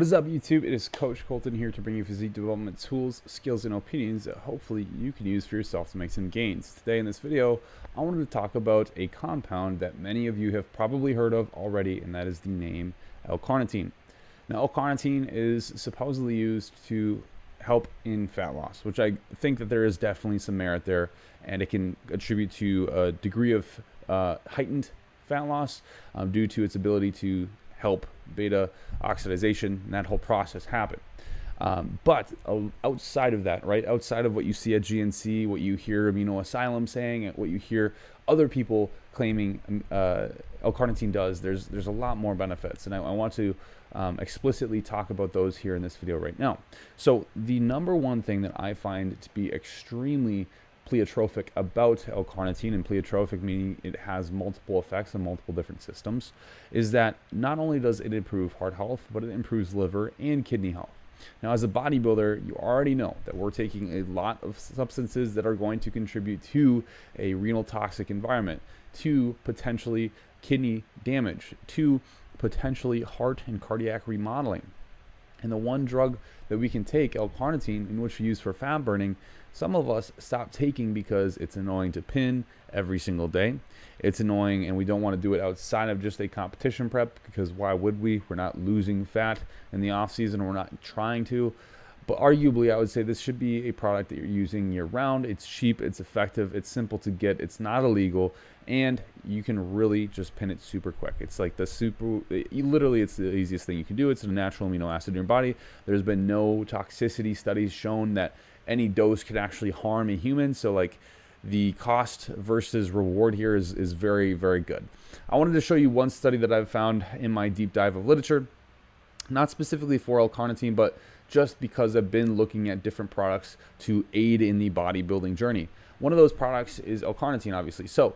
What is up, YouTube? It is Coach Kolton here to bring you physique development tools, skills, and opinions that hopefully you can use for yourself to make some gains. Today in this video, I wanted to talk about a compound that many of you have probably heard of already, and that is the name L-Carnitine. Now, L-Carnitine is supposedly used to help in fat loss, which I think that there is definitely some merit there, and it can attribute to a degree of heightened fat loss due to its ability to help beta oxidation and that whole process happen. But outside of that, right, outside of what you see at GNC, what you hear Amino Asylum saying, what you hear other people claiming L-Carnitine does, there's a lot more benefits, and I want to explicitly talk about those here in this video right now. So the number one thing that I find to be extremely pleiotropic about L-Carnitine, and pleiotropic meaning it has multiple effects on multiple different systems, is that not only does it improve heart health, but it improves liver and kidney health. Now, as a bodybuilder, you already know that we're taking a lot of substances that are going to contribute to a renal toxic environment, to potentially kidney damage, to potentially heart and cardiac remodeling. And the one drug that we can take, L-Carnitine, in which we use for fat burning, some of us stop taking because it's annoying to pin every single day. It's annoying, and we don't want to do it outside of just a competition prep, because why would we? We're not losing fat in the off season. We're not trying to. But arguably, I would say this should be a product that you're using year round. It's cheap, it's effective, it's simple to get, it's not illegal, and you can really just pin it super quick. It's like literally it's the easiest thing you can do. It's a natural amino acid in your body. There's been no toxicity studies shown that any dose could actually harm a human. So like the cost versus reward here is very, very good. I wanted to show you one study that I've found in my deep dive of literature, not specifically for L-Carnitine, but just because I've been looking at different products to aid in the bodybuilding journey. One of those products is L-Carnitine, obviously. So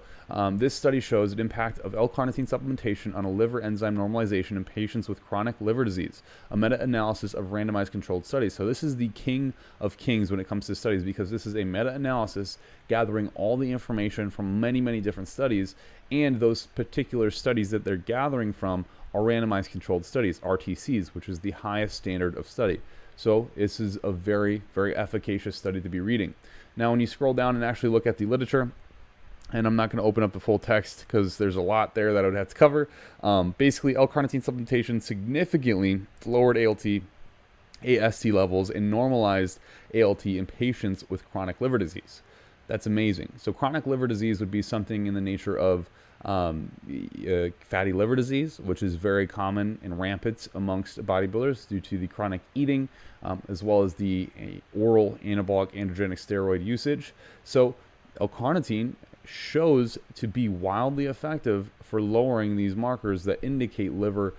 this study shows the impact of L-Carnitine supplementation on a liver enzyme normalization in patients with chronic liver disease, a meta-analysis of randomized controlled studies. So this is the king of kings when it comes to studies, because this is a meta-analysis gathering all the information from many, many different studies, and those particular studies that they're gathering from are randomized controlled studies, RTCs, which is the highest standard of study. So this is a very, very efficacious study to be reading. Now, when you scroll down and actually look at the literature, and I'm not going to open up the full text because there's a lot there that I would have to cover. Basically, L-Carnitine supplementation significantly lowered ALT, AST levels, and normalized ALT in patients with chronic liver disease. That's amazing. So chronic liver disease would be something in the nature of fatty liver disease, which is very common and rampant amongst bodybuilders due to the chronic eating, as well as the oral anabolic androgenic steroid usage. So L-Carnitine shows to be wildly effective for lowering these markers that indicate liver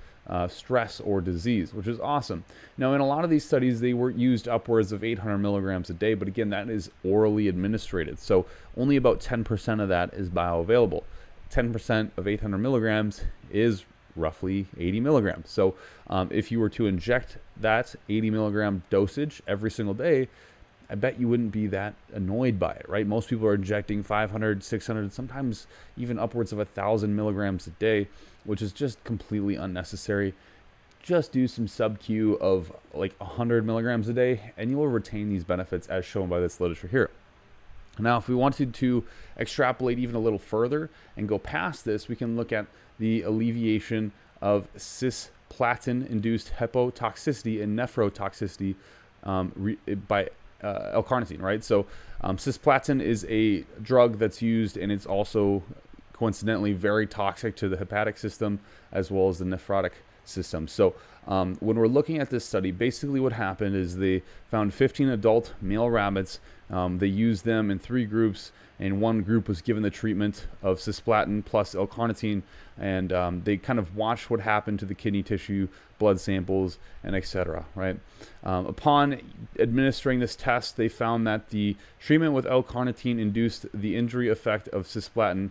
stress or disease, which is awesome. Now, in a lot of these studies, they were used upwards of 800 milligrams a day, but again, that is orally administered. So only about 10% of that is bioavailable. 10% of 800 milligrams is roughly 80 milligrams. So if you were to inject that 80 milligram dosage every single day, I bet you wouldn't be that annoyed by it, right? Most people are injecting 500, 600, sometimes even upwards of 1,000 milligrams a day, which is just completely unnecessary. Just do some sub-Q of like 100 milligrams a day, and you will retain these benefits as shown by this literature here. Now, if we wanted to extrapolate even a little further and go past this, we can look at the alleviation of cisplatin-induced hepatotoxicity and nephrotoxicity by L-Carnitine, right? So cisplatin is a drug that's used, and it's also coincidentally very toxic to the hepatic system as well as the nephrotic system. So when we're looking at this study, basically what happened is they found 15 adult male rabbits. They used them in 3 groups, and one group was given the treatment of cisplatin plus L-Carnitine, and they kind of watched what happened to the kidney tissue, blood samples, and etc. Right? Upon administering this test, they found that the treatment with L-Carnitine induced the injury effect of cisplatin.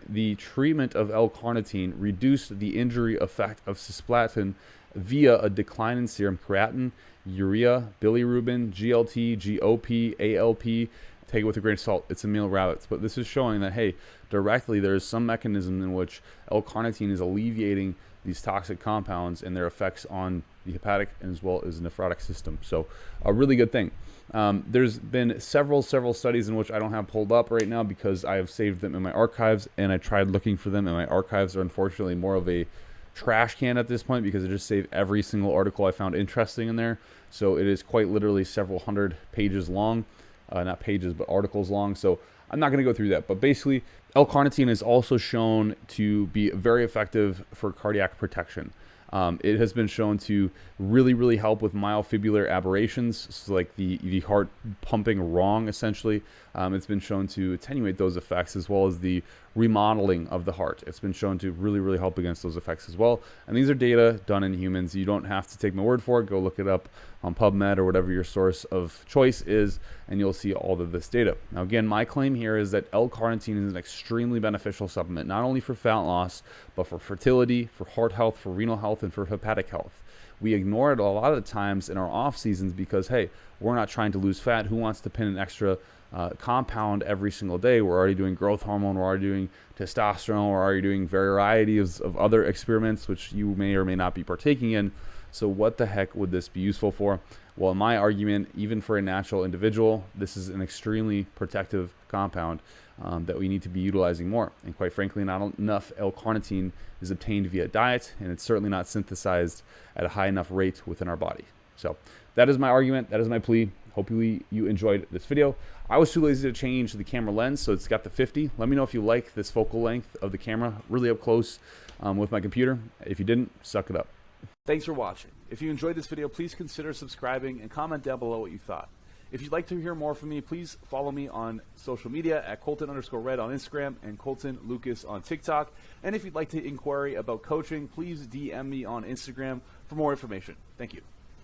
The treatment of L-Carnitine reduced the injury effect of cisplatin via a decline in serum creatinine, urea, bilirubin, GLT, GOP, ALP. Take it with a grain of salt. It's in male rabbits. But this is showing that, hey, directly there is some mechanism in which L-Carnitine is alleviating these toxic compounds and their effects on the hepatic as well as nephrotic system. So a really good thing. There's been several studies in which I don't have pulled up right now because I have saved them in my archives, and I tried looking for them, and my archives are unfortunately more of a trash can at this point because I just saved every single article I found interesting in there. So it is quite literally several hundred pages long, not pages, but articles long. So I'm not going to go through that, but basically L-Carnitine is also shown to be very effective for cardiac protection. It has been shown to really help with myofibular aberrations, so like the heart pumping wrong, essentially. It's been shown to attenuate those effects, as well as the remodeling of the heart. It's been shown to really help against those effects as well. And these are data done in humans. You don't have to take my word for it. Go look it up on PubMed or whatever your source of choice is, and you'll see all of this data. Now, again, my claim here is that L-Carnitine is an extremely beneficial supplement, not only for fat loss, but for fertility, for heart health, for renal health, and for hepatic health. We ignore it a lot of the times in our off seasons because, hey, we're not trying to lose fat. Who wants to pin an extra compound every single day? We're already doing growth hormone, we're already doing testosterone, we're already doing variety of other experiments which you may or may not be partaking in. So what the heck would this be useful for? Well, in my argument, even for a natural individual, this is an extremely protective compound that we need to be utilizing more. And quite frankly, not enough L-Carnitine is obtained via diet, and it's certainly not synthesized at a high enough rate within our body. So that is my argument. That is my plea. Hopefully you enjoyed this video. I was too lazy to change the camera lens, so it's got the 50. Let me know if you like this focal length of the camera, really up close with my computer. If you didn't, suck it up. Thanks for watching. If you enjoyed this video, please consider subscribing and comment down below what you thought. If you'd like to hear more from me, please follow me on social media at Kolton_Red on Instagram and Kolton Lucas on TikTok. And if you'd like to inquire about coaching, please DM me on Instagram for more information. Thank you.